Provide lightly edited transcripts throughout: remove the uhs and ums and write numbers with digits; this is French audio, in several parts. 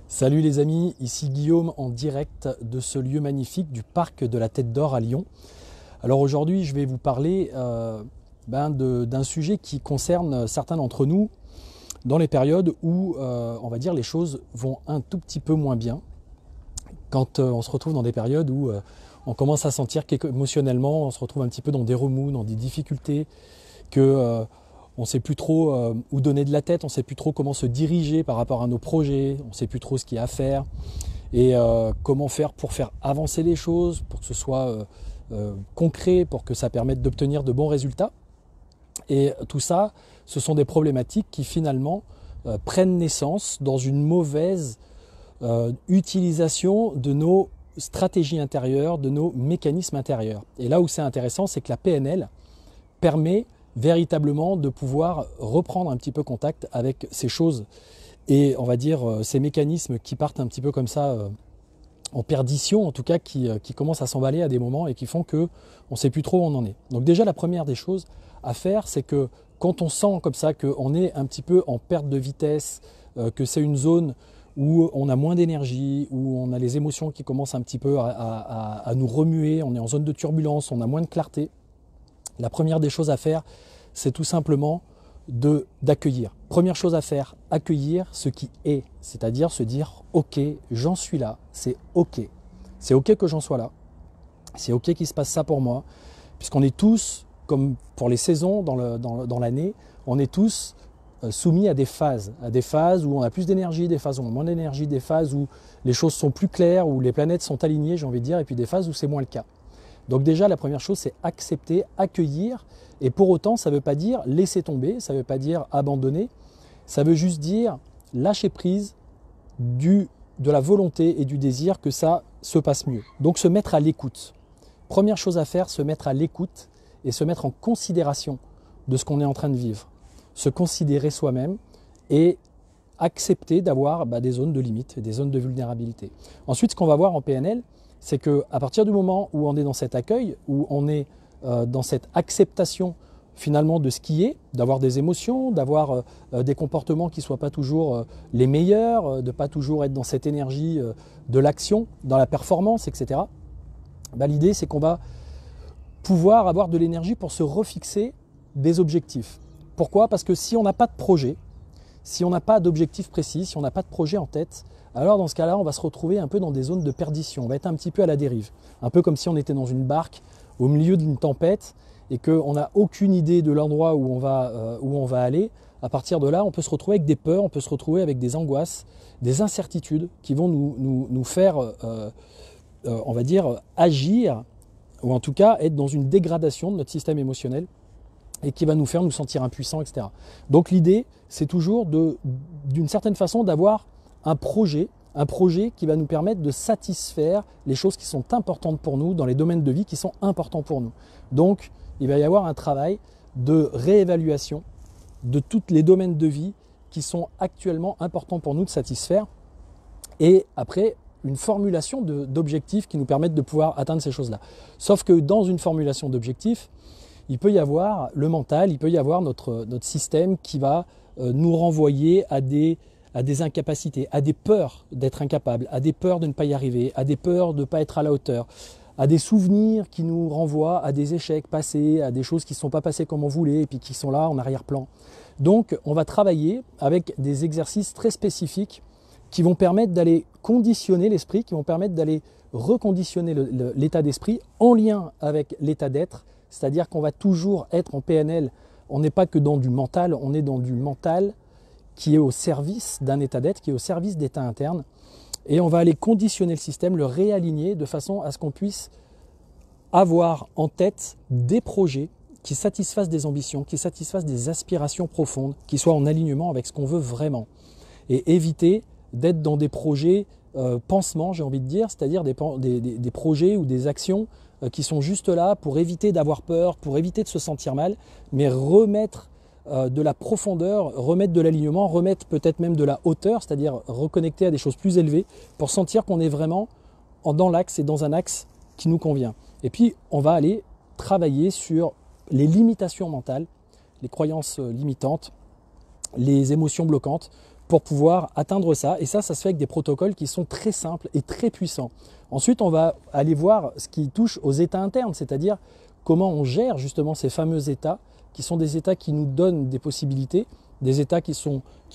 Salut les amis, ici Guillaume en direct de ce lieu magnifique du parc de la Tête d'Or à Lyon. Alors aujourd'hui je vais vous parler d'un sujet qui concerne certains d'entre nous dans les périodes où on va dire les choses vont un tout petit peu moins bien. Quand on se retrouve dans des périodes où on commence à sentir qu'émotionnellement on se retrouve un petit peu dans des remous, dans des difficultés, que on ne sait plus trop où donner de la tête, on ne sait plus trop comment se diriger par rapport à nos projets, on ne sait plus trop ce qu'il y a à faire et comment faire pour faire avancer les choses, pour que ce soit concret, pour que ça permette d'obtenir de bons résultats. Et tout ça, ce sont des problématiques qui finalement prennent naissance dans une mauvaise utilisation de nos stratégies intérieures, de nos mécanismes intérieurs. Et là où c'est intéressant, c'est que la PNL permet véritablement de pouvoir reprendre un petit peu contact avec ces choses et on va dire ces mécanismes qui partent un petit peu comme ça en perdition, en tout cas qui commencent à s'emballer à des moments et qui font que on ne sait plus trop où on en est. Donc déjà la première des choses à faire, c'est que quand on sent comme ça qu'on est un petit peu en perte de vitesse, que c'est une zone où on a moins d'énergie, où on a les émotions qui commencent un petit peu à nous remuer, on est en zone de turbulence, on a moins de clarté. La première des choses à faire, c'est tout simplement d'accueillir. Première chose à faire, accueillir ce qui est, c'est-à-dire se dire « Ok, j'en suis là, c'est ok. C'est ok que j'en sois là, c'est ok qu'il se passe ça pour moi, puisqu'on est tous, comme pour les saisons dans l'année, on est tous soumis à des phases où on a plus d'énergie, des phases où on a moins d'énergie, des phases où les choses sont plus claires, où les planètes sont alignées, j'ai envie de dire, et puis des phases où c'est moins le cas. Donc déjà, la première chose, c'est accepter, accueillir. Et pour autant, ça ne veut pas dire laisser tomber, ça ne veut pas dire abandonner. Ça veut juste dire lâcher prise de la volonté et du désir que ça se passe mieux. Donc se mettre à l'écoute. Première chose à faire, se mettre à l'écoute et se mettre en considération de ce qu'on est en train de vivre. Se considérer soi-même et accepter d'avoir des zones de limite, des zones de vulnérabilité. Ensuite, ce qu'on va voir en PNL, c'est qu'à partir du moment où on est dans cet accueil, où on est dans cette acceptation finalement de ce qui est, d'avoir des émotions, d'avoir des comportements qui ne soient pas toujours les meilleurs, de ne pas toujours être dans cette énergie de l'action, dans la performance, etc. L'idée, c'est qu'on va pouvoir avoir de l'énergie pour se refixer des objectifs. Pourquoi ? Parce que si on n'a pas de projet, si on n'a pas d'objectif précis, si on n'a pas de projet en tête, alors dans ce cas-là, on va se retrouver un peu dans des zones de perdition. On va être un petit peu à la dérive. Un peu comme si on était dans une barque au milieu d'une tempête et qu'on n'a aucune idée de l'endroit où on va aller. À partir de là, on peut se retrouver avec des peurs, on peut se retrouver avec des angoisses, des incertitudes qui vont nous faire, on va dire, agir, ou en tout cas être dans une dégradation de notre système émotionnel et qui va nous faire nous sentir impuissants, etc. Donc l'idée, c'est toujours d'une certaine façon d'avoir un projet qui va nous permettre de satisfaire les choses qui sont importantes pour nous, dans les domaines de vie qui sont importants pour nous. Donc, il va y avoir un travail de réévaluation de tous les domaines de vie qui sont actuellement importants pour nous de satisfaire. Et après, une formulation d'objectifs qui nous permettent de pouvoir atteindre ces choses-là. Sauf que dans une formulation d'objectifs, il peut y avoir le mental, il peut y avoir notre système qui va nous renvoyer à des incapacités, à des peurs d'être incapable, à des peurs de ne pas y arriver, à des peurs de ne pas être à la hauteur, à des souvenirs qui nous renvoient à des échecs passés, à des choses qui ne sont pas passées comme on voulait et puis qui sont là en arrière-plan. Donc on va travailler avec des exercices très spécifiques qui vont permettre d'aller conditionner l'esprit, qui vont permettre d'aller reconditionner l'état d'esprit en lien avec l'état d'être, c'est-à-dire qu'on va toujours être en PNL, on n'est pas que dans du mental, on est dans du mental qui est au service d'un état d'être, qui est au service d'état interne. Et on va aller conditionner le système, le réaligner de façon à ce qu'on puisse avoir en tête des projets qui satisfassent des ambitions, qui satisfassent des aspirations profondes, qui soient en alignement avec ce qu'on veut vraiment. Et éviter d'être dans des projets pansements, j'ai envie de dire, c'est-à-dire des projets ou des actions qui sont juste là pour éviter d'avoir peur, pour éviter de se sentir mal, mais remettre de la profondeur, remettre de l'alignement, remettre peut-être même de la hauteur, c'est-à-dire reconnecter à des choses plus élevées pour sentir qu'on est vraiment dans l'axe et dans un axe qui nous convient. Et puis, on va aller travailler sur les limitations mentales, les croyances limitantes, les émotions bloquantes pour pouvoir atteindre ça. Et ça se fait avec des protocoles qui sont très simples et très puissants. Ensuite, on va aller voir ce qui touche aux états internes, c'est-à-dire comment on gère justement ces fameux états, qui sont des états qui nous donnent des possibilités, des états qui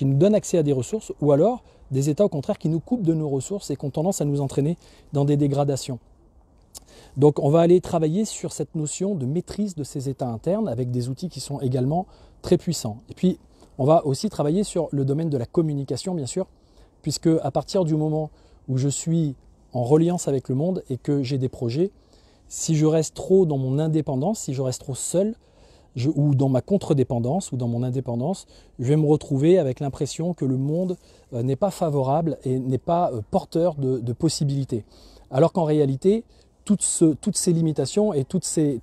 nous donnent accès à des ressources, ou alors des états au contraire qui nous coupent de nos ressources et qui ont tendance à nous entraîner dans des dégradations. Donc on va aller travailler sur cette notion de maîtrise de ces états internes avec des outils qui sont également très puissants. Et puis on va aussi travailler sur le domaine de la communication, bien sûr, puisque à partir du moment où je suis en reliance avec le monde et que j'ai des projets, si je reste trop dans mon indépendance, si je reste trop seul, ou dans ma contre-dépendance ou dans mon indépendance, je vais me retrouver avec l'impression que le monde n'est pas favorable et n'est pas porteur de possibilités. Alors qu'en réalité, toutes ces limitations et toutes ces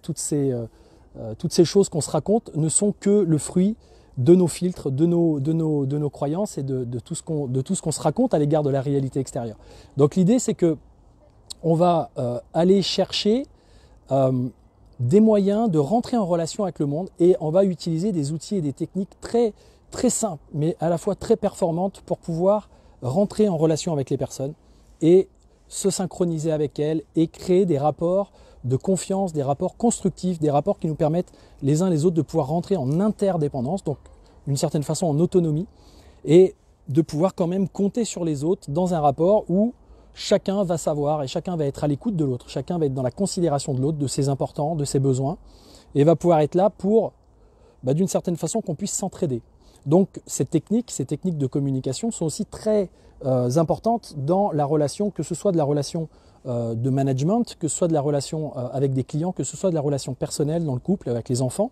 choses qu'on se raconte ne sont que le fruit de nos filtres, de nos croyances et de tout ce qu'on se raconte à l'égard de la réalité extérieure. Donc l'idée, c'est que on va aller chercher des moyens de rentrer en relation avec le monde et on va utiliser des outils et des techniques très, très simples, mais à la fois très performantes pour pouvoir rentrer en relation avec les personnes et se synchroniser avec elles et créer des rapports de confiance, des rapports constructifs, des rapports qui nous permettent les uns les autres de pouvoir rentrer en interdépendance, donc d'une certaine façon en autonomie, et de pouvoir quand même compter sur les autres dans un rapport où chacun va savoir et chacun va être à l'écoute de l'autre, chacun va être dans la considération de l'autre, de ses importants, de ses besoins, et va pouvoir être là pour, d'une certaine façon, qu'on puisse s'entraider. Donc ces techniques de communication sont aussi très importantes dans la relation, que ce soit de la relation de management, que ce soit de la relation avec des clients, que ce soit de la relation personnelle dans le couple, avec les enfants.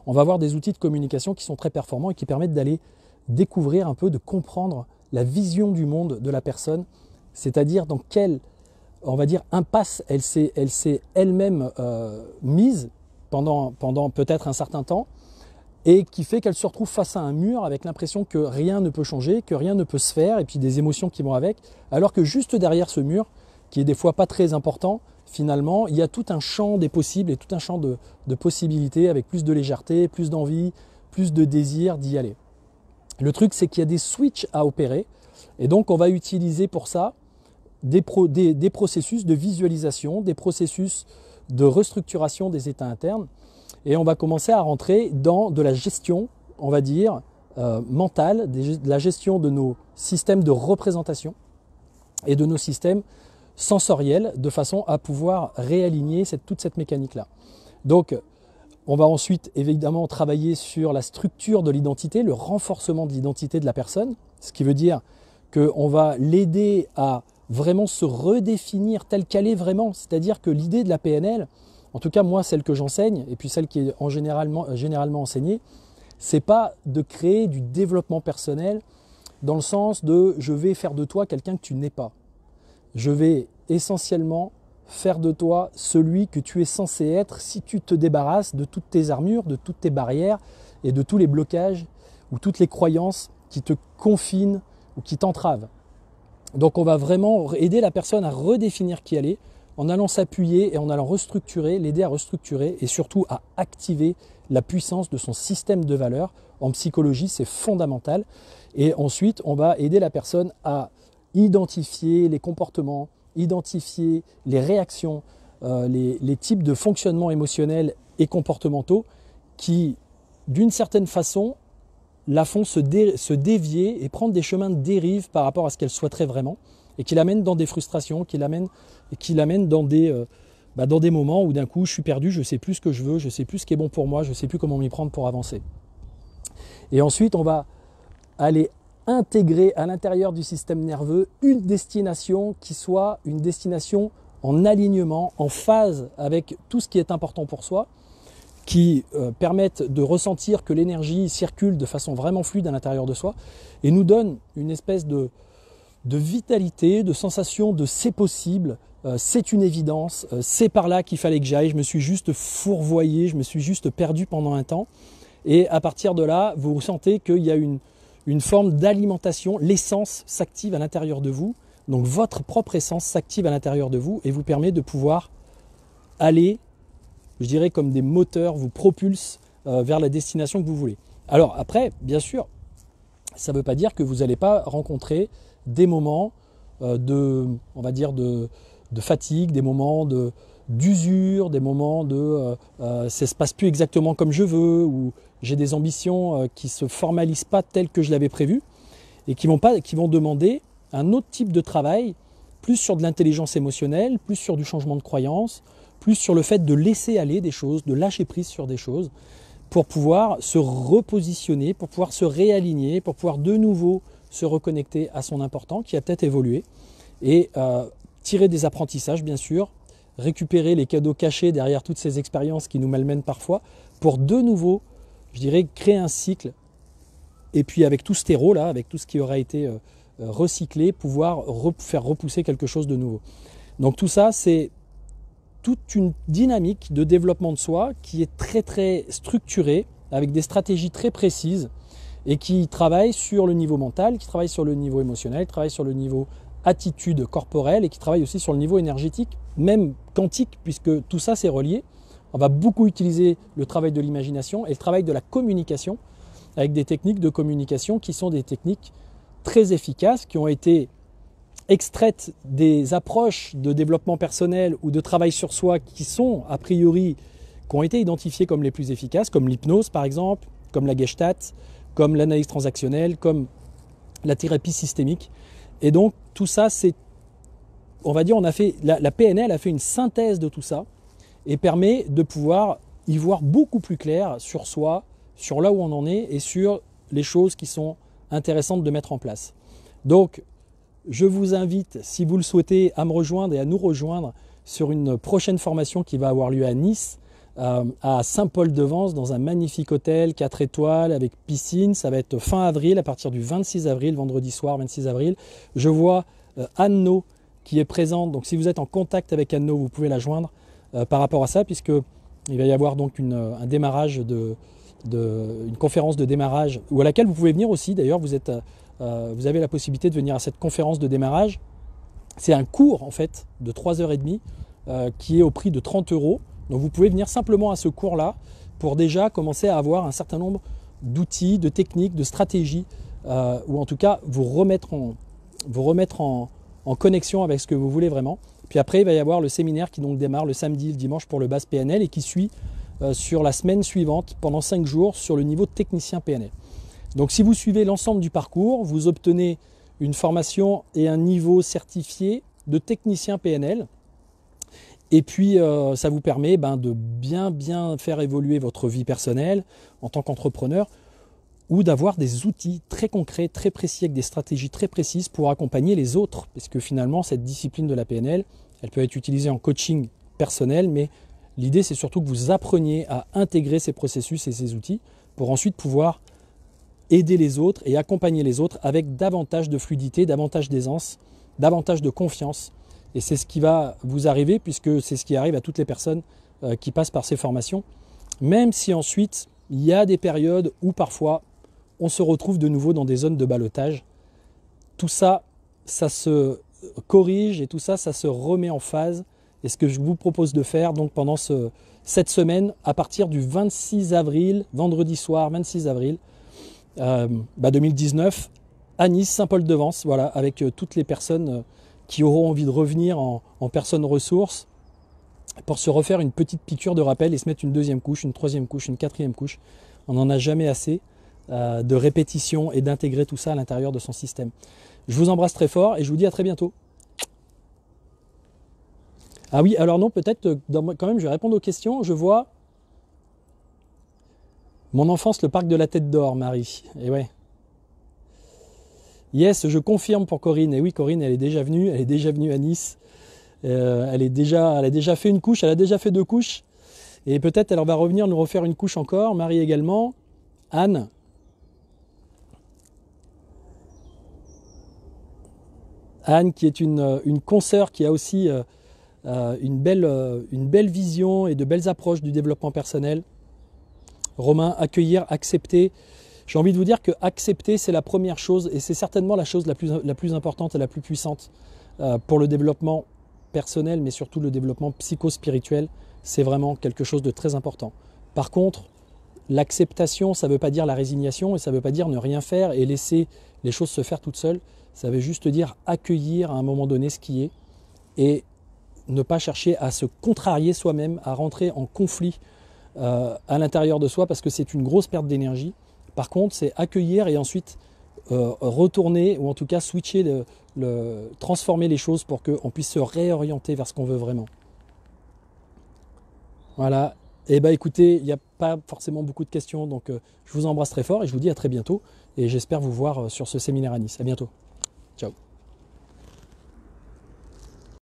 On va avoir des outils de communication qui sont très performants et qui permettent d'aller découvrir un peu, de comprendre la vision du monde de la personne, c'est-à-dire dans quelle, on va dire, impasse elle s'est elle-même mise pendant peut-être un certain temps, et qui fait qu'elle se retrouve face à un mur avec l'impression que rien ne peut changer, que rien ne peut se faire, et puis des émotions qui vont avec, alors que juste derrière ce mur, qui est des fois pas très important, finalement, il y a tout un champ des possibles et tout un champ de possibilités avec plus de légèreté, plus d'envie, plus de désir d'y aller. Le truc, c'est qu'il y a des switches à opérer, et donc on va utiliser pour ça des processus de visualisation, des processus de restructuration des états internes, et on va commencer à rentrer dans de la gestion, on va dire, mentale, de la gestion de nos systèmes de représentation et de nos systèmes sensoriels, de façon à pouvoir réaligner toute cette mécanique-là. Donc, on va ensuite évidemment travailler sur la structure de l'identité, le renforcement de l'identité de la personne, ce qui veut dire qu'on va l'aider à vraiment se redéfinir telle qu'elle est vraiment. C'est-à-dire que l'idée de la PNL, en tout cas moi celle que j'enseigne, et puis celle qui est généralement enseignée, c'est pas de créer du développement personnel dans le sens de je vais faire de toi quelqu'un que tu n'es pas. Je vais essentiellement faire de toi celui que tu es censé être si tu te débarrasses de toutes tes armures, de toutes tes barrières et de tous les blocages ou toutes les croyances qui te confinent ou qui t'entravent. Donc on va vraiment aider la personne à redéfinir qui elle est en allant s'appuyer et en allant restructurer, l'aider à restructurer et surtout à activer la puissance de son système de valeurs. En psychologie, c'est fondamental. Et ensuite, on va aider la personne à identifier les comportements, identifier les réactions, les types de fonctionnement émotionnels et comportementaux qui, d'une certaine façon, la font se dévier et prendre des chemins de dérive par rapport à ce qu'elle souhaiterait vraiment et qui l'amènent dans des frustrations, qui l'amènent dans des moments où d'un coup je suis perdu, je ne sais plus ce que je veux, je ne sais plus ce qui est bon pour moi, je ne sais plus comment m'y prendre pour avancer. Et ensuite, on va aller intégrer à l'intérieur du système nerveux une destination qui soit une destination en alignement, en phase avec tout ce qui est important pour soi, qui permettent de ressentir que l'énergie circule de façon vraiment fluide à l'intérieur de soi et nous donne une espèce de vitalité, de sensation de c'est possible, c'est une évidence, c'est par là qu'il fallait que j'aille, je me suis juste fourvoyé, je me suis juste perdu pendant un temps. Et à partir de là, vous sentez qu'il y a une forme d'alimentation, l'essence s'active à l'intérieur de vous, donc votre propre essence s'active à l'intérieur de vous et vous permet de pouvoir aller, je dirais comme des moteurs, vous propulse vers la destination que vous voulez. Alors après, bien sûr, ça ne veut pas dire que vous n'allez pas rencontrer des moments on va dire de fatigue, des moments d'usure, des moments ça ne se passe plus exactement comme je veux, ou j'ai des ambitions qui ne se formalisent pas telles que je l'avais prévu, et qui vont demander un autre type de travail, plus sur de l'intelligence émotionnelle, plus sur du changement de croyance, plus sur le fait de laisser aller des choses, de lâcher prise sur des choses, pour pouvoir se repositionner, pour pouvoir se réaligner, pour pouvoir de nouveau se reconnecter à son important qui a peut-être évolué, et tirer des apprentissages bien sûr, récupérer les cadeaux cachés derrière toutes ces expériences qui nous malmènent parfois, pour de nouveau, je dirais, créer un cycle, et puis avec tout ce terreau là, avec tout ce qui aura été recyclé, pouvoir faire repousser quelque chose de nouveau. Donc tout ça, c'est toute une dynamique de développement de soi qui est très très structurée, avec des stratégies très précises, et qui travaille sur le niveau mental, qui travaille sur le niveau émotionnel, qui travaille sur le niveau attitude corporelle, et qui travaille aussi sur le niveau énergétique, même quantique, puisque tout ça c'est relié. On va beaucoup utiliser le travail de l'imagination et le travail de la communication, avec des techniques de communication qui sont des techniques très efficaces, qui ont été extraites des approches de développement personnel ou de travail sur soi qui sont a priori, qui ont été identifiées comme les plus efficaces, comme l'hypnose par exemple, comme la Gestalt, comme l'analyse transactionnelle, comme la thérapie systémique. Et donc tout ça, c'est, on va dire, la PNL a fait une synthèse de tout ça et permet de pouvoir y voir beaucoup plus clair sur soi, sur là où on en est et sur les choses qui sont intéressantes de mettre en place. Donc je vous invite, si vous le souhaitez, à me rejoindre et à nous rejoindre sur une prochaine formation qui va avoir lieu à Nice, à Saint-Paul-de-Vence, dans un magnifique hôtel 4 étoiles avec piscine. Ça va être fin avril, à partir du 26 avril, vendredi soir 26 avril. Je vois Anne-No qui est présente, donc si vous êtes en contact avec Anne-No, vous pouvez la joindre par rapport à ça, puisqu'il va y avoir donc un démarrage une conférence de démarrage, ou à laquelle vous pouvez venir aussi. D'ailleurs, vous avez la possibilité de venir à cette conférence de démarrage. C'est un cours en fait de 3h30 qui est au prix de 30 €. Donc vous pouvez venir simplement à ce cours-là pour déjà commencer à avoir un certain nombre d'outils, de techniques, de stratégies, ou en tout cas vous remettre en connexion avec ce que vous voulez vraiment. Puis après, il va y avoir le séminaire qui donc démarre le samedi et le dimanche pour le base PNL et qui suit sur la semaine suivante pendant 5 jours sur le niveau technicien PNL. Donc si vous suivez l'ensemble du parcours, vous obtenez une formation et un niveau certifié de technicien PNL. Et puis ça vous permet de bien faire évoluer votre vie personnelle en tant qu'entrepreneur, ou d'avoir des outils très concrets, très précis, avec des stratégies très précises pour accompagner les autres. Parce que finalement, cette discipline de la PNL, elle peut être utilisée en coaching personnel, mais l'idée, c'est surtout que vous appreniez à intégrer ces processus et ces outils pour ensuite pouvoir aider les autres et accompagner les autres avec davantage de fluidité, davantage d'aisance, davantage de confiance. Et c'est ce qui va vous arriver, puisque c'est ce qui arrive à toutes les personnes qui passent par ces formations. Même si ensuite, il y a des périodes où parfois, on se retrouve de nouveau dans des zones de ballottage. Tout ça, ça se corrige et tout ça, ça se remet en phase. Et ce que je vous propose de faire donc pendant cette semaine, à partir du 26 avril, vendredi soir 26 avril 2019, à Nice, Saint-Paul-de-Vence, voilà, avec toutes les personnes qui auront envie de revenir en personnes ressources pour se refaire une petite piqûre de rappel et se mettre une deuxième couche, une troisième couche, une quatrième couche. On n'en a jamais assez de répétition et d'intégrer tout ça à l'intérieur de son système. Je vous embrasse très fort et je vous dis à très bientôt. Ah oui, alors non, peut-être quand même je vais répondre aux questions. Je vois mon enfance, le parc de la Tête d'Or, Marie. Et ouais. Yes, je confirme pour Corinne. Et oui, Corinne, elle est déjà venue à Nice. Elle a déjà fait une couche, elle a déjà fait 2 couches. Et peut-être elle va revenir nous refaire une couche encore. Marie également. Anne. Anne qui est une consoeur qui a aussi une belle vision et de belles approches du développement personnel. Romain, accueillir, accepter. J'ai envie de vous dire que accepter, c'est la première chose et c'est certainement la chose la plus importante et la plus puissante pour le développement personnel, mais surtout le développement psycho-spirituel. C'est vraiment quelque chose de très important. Par contre, L'acceptation, ça ne veut pas dire la résignation et ça ne veut pas dire ne rien faire et laisser les choses se faire toutes seules. Ça veut juste dire accueillir à un moment donné ce qui est et ne pas chercher à se contrarier soi-même, à rentrer en conflit à l'intérieur de soi parce que c'est une grosse perte d'énergie. Par contre, c'est accueillir et ensuite retourner ou en tout cas switcher, transformer les choses pour qu'on puisse se réorienter vers ce qu'on veut vraiment. Voilà. Et bah écoutez, il n'y a pas forcément beaucoup de questions, donc je vous embrasse très fort et je vous dis à très bientôt. Et j'espère vous voir sur ce séminaire à Nice. À bientôt. Ciao.